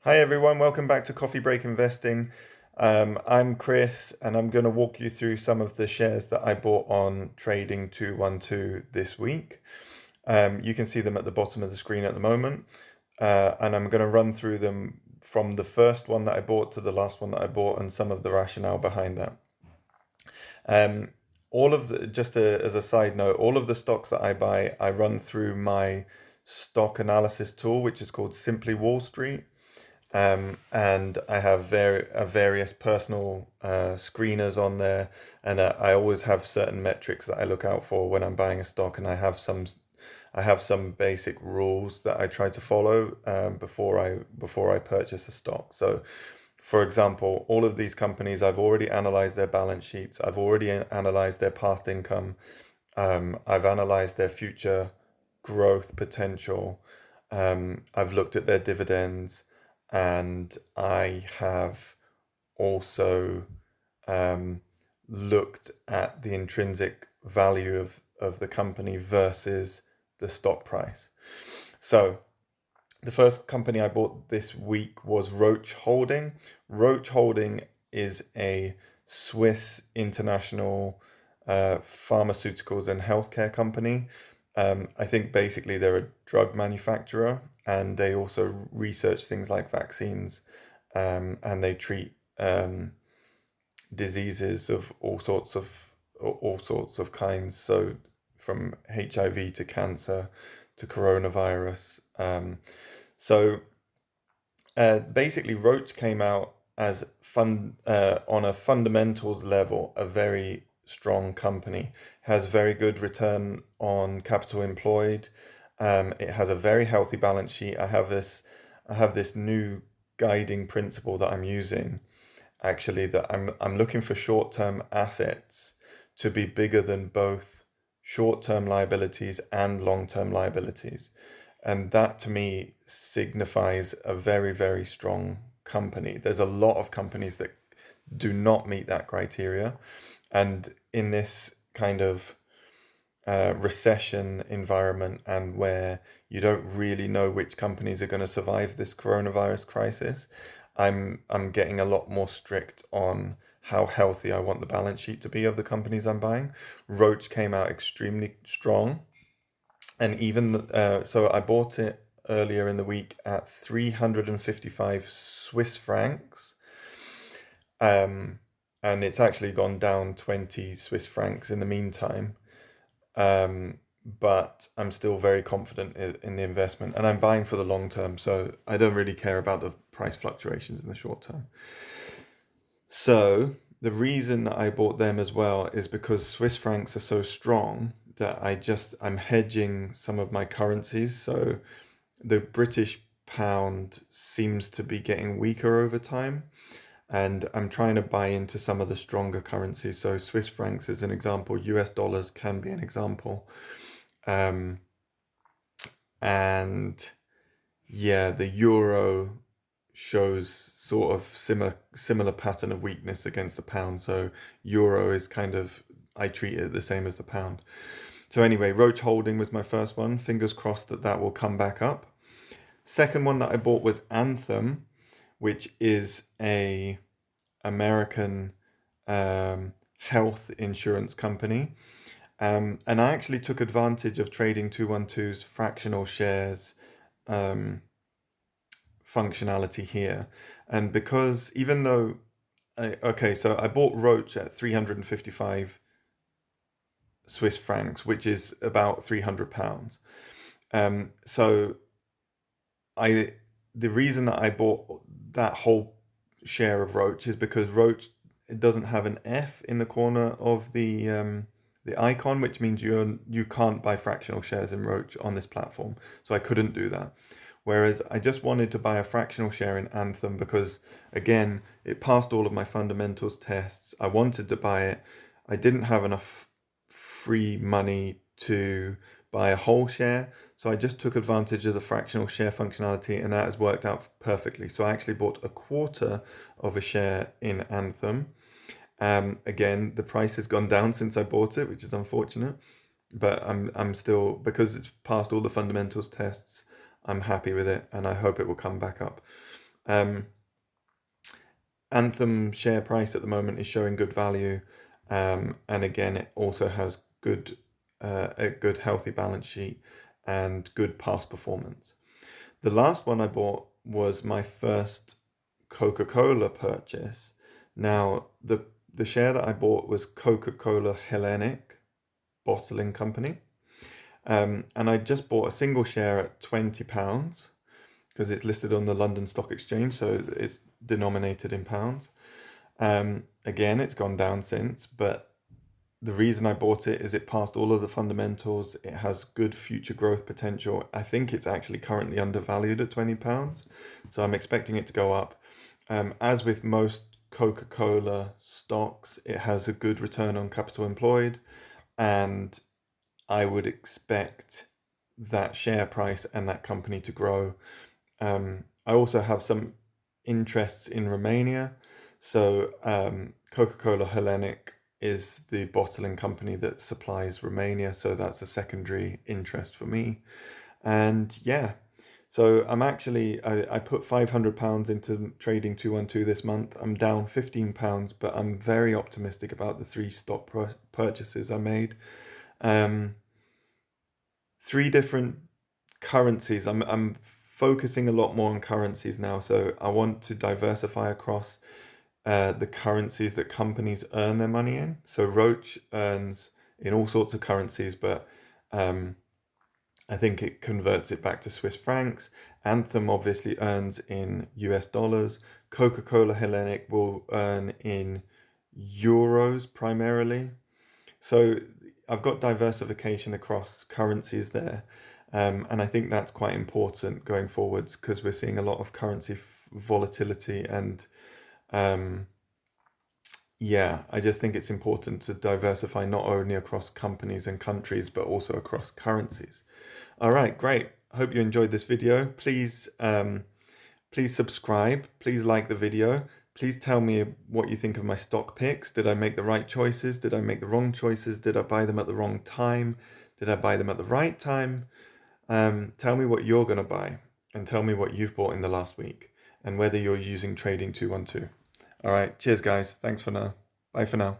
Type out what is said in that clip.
Hi everyone, welcome back to Coffee Break Investing. I'm Chris and I'm going to walk you through some of the shares that I bought on Trading 212 this week. You can see them at the bottom of the screen at the moment, and I'm going to run through them from the first one that I bought to the last one that I bought and some of the rationale behind that. As a side note, all of the stocks that I buy, I run through my stock analysis tool, which is called Simply Wall Street. And I have various personal screeners on there, and I always have certain metrics that I look out for when I'm buying a stock, and I have some basic rules that I try to follow before I purchase a stock. So, for example, all of these companies, I've already analyzed their balance sheets, I've already analyzed their past income, I've analyzed their future growth potential, I've looked at their dividends, and I have also looked at the intrinsic value of the company versus the stock price. So the first company I bought this week was Roche Holding. Roche Holding is a Swiss international pharmaceuticals and healthcare company. I think basically they're a drug manufacturer, and they also research things like vaccines, and they treat diseases of all sorts of kinds. So from HIV to cancer to coronavirus. Basically, Roche came out as on a fundamentals level, a very strong company. Has very good return on capital employed. It has a very healthy balance sheet. I have this new guiding principle that I'm using. Actually, that I'm looking for short-term assets to be bigger than both short-term liabilities and long-term liabilities. And that to me signifies a very, very strong company. There's a lot of companies that do not meet that criteria. And in this kind of recession environment, and where you don't really know which companies are going to survive this coronavirus crisis, I'm getting a lot more strict on how healthy I want the balance sheet to be of the companies I'm buying. Roche came out extremely strong, and so I bought it earlier in the week at 355 Swiss francs. Um, and it's actually gone down 20 Swiss francs in the meantime. Um, but I'm still very confident in the investment, and I'm buying for the long term, so I don't really care about the price fluctuations in the short term. So the reason that I bought them as well is because Swiss francs are so strong that I'm hedging some of my currencies. So the British pound seems to be getting weaker over time, and I'm trying to buy into some of the stronger currencies. So Swiss francs is an example, US dollars can be an example. Um, and yeah, the euro shows sort of similar pattern of weakness against the pound. So euro is kind of, I treat it the same as the pound. So anyway, Roche Holding was my first one. Fingers crossed that that will come back up. Second one that I bought was Anthem, which is a American health insurance company. And I actually took advantage of Trading 212's fractional shares functionality here. And because even though, so I bought Roche at 355 Swiss francs, which is about £300. So I the reason that I bought that whole share of Roche is because Roche, it doesn't have an F in the corner of the icon, which means you can't buy fractional shares in Roche on this platform. So I couldn't do that. Whereas I just wanted to buy a fractional share in Anthem because, again, it passed all of my fundamentals tests. I wanted to buy it. I didn't have enough free money to buy a whole share. So I just took advantage of the fractional share functionality, and that has worked out perfectly. So I actually bought a quarter of a share in Anthem. Again, the price has gone down since I bought it, which is unfortunate. But I'm still, because it's passed all the fundamentals tests, I'm happy with it, and I hope it will come back up. Anthem share price at the moment is showing good value, and again, it also has a good healthy balance sheet and good past performance. The last one I bought was my first Coca-Cola purchase. Now, the share that I bought was Coca-Cola Hellenic Bottling Company. And I just bought a single share at £20 because it's listed on the London Stock Exchange, so it's denominated in pounds. Again, it's gone down since, but the reason I bought it is it passed all of the fundamentals. It has good future growth potential. I think it's actually currently undervalued at £20, so I'm expecting it to go up. As with most Coca-Cola stocks, it has a good return on capital employed, and I would expect that share price and that company to grow. I also have some interests in Romania. So Coca-Cola Hellenic is the bottling company that supplies Romania. So that's a secondary interest for me. And yeah, so I put £500 into trading 212 this month. I'm down £15, but I'm very optimistic about the three stock purchases I made. Three different currencies. I'm focusing a lot more on currencies now, so I want to diversify across the currencies that companies earn their money in. So Roche earns in all sorts of currencies, but I think it converts it back to Swiss francs. Anthem obviously earns in US dollars. Coca-Cola Hellenic will earn in euros primarily. So I've got diversification across currencies there. And I think that's quite important going forwards because we're seeing a lot of currency volatility. And yeah, I just think it's important to diversify not only across companies and countries, but also across currencies. All right, great. Hope you enjoyed this video. Please subscribe. Please like the video. Please tell me what you think of my stock picks. Did I make the right choices? Did I make the wrong choices? Did I buy them at the wrong time? Did I buy them at the right time? Tell me what you're going to buy and tell me what you've bought in the last week and whether you're using Trading 212. All right. Cheers, guys. Thanks for now. Bye for now.